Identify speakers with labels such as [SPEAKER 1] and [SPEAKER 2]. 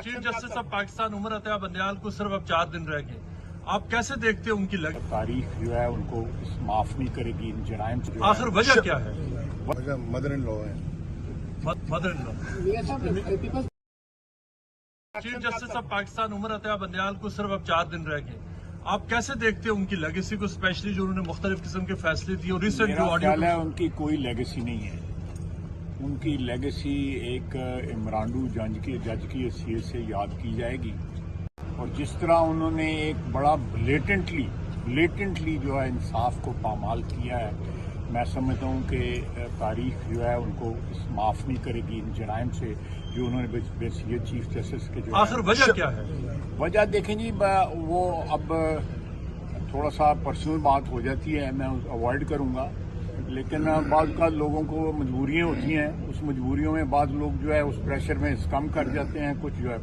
[SPEAKER 1] Chief justice of Pakistan Umar Ata Bandial को सिर्फ अब 4 दिन रह गए, आप कैसे देखते हैं उनकी
[SPEAKER 2] तारीख जो है उनको माफ नहीं करेगी इन जराइम से।
[SPEAKER 1] आखिर वजह क्या है?
[SPEAKER 3] मदर इन लॉ है।
[SPEAKER 1] Mother in law. Chief justice of Pakistan Umar Ata Bandial को सिर्फ अब 4 दिन रह गए, आप कैसे देखते हैं उनकी लेगेसी को, स्पेशली जो उन्होंने मुख्तलिफ किस्म के फैसले दिए और रिसेंट जो
[SPEAKER 2] ख्याल है उनकी कोई लेगेसी नहीं है। उनकी लेगेसी एक इमरानडू जज की हैसियत से याद की जाएगी और जिस तरह उन्होंने एक बड़ा ब्लेटेंटली जो है इंसाफ को पामाल किया है, मैं समझता हूँ कि तारीख जो है उनको माफ नहीं करेगी इन जराइम से जो उन्होंने हैसियत चीफ जस्टिस के जो
[SPEAKER 1] आखिर वजह क्या है?
[SPEAKER 2] वजह देखें जी, वो अब थोड़ा सा पर्सनल बात हो जाती है, मैं अवॉइड करूँगा, लेकिन बाद का लोगों को मजबूरियाँ होती हैं, उस मजबूरियों में बाद लोग जो है उस प्रेशर में कम कर जाते हैं, कुछ जो है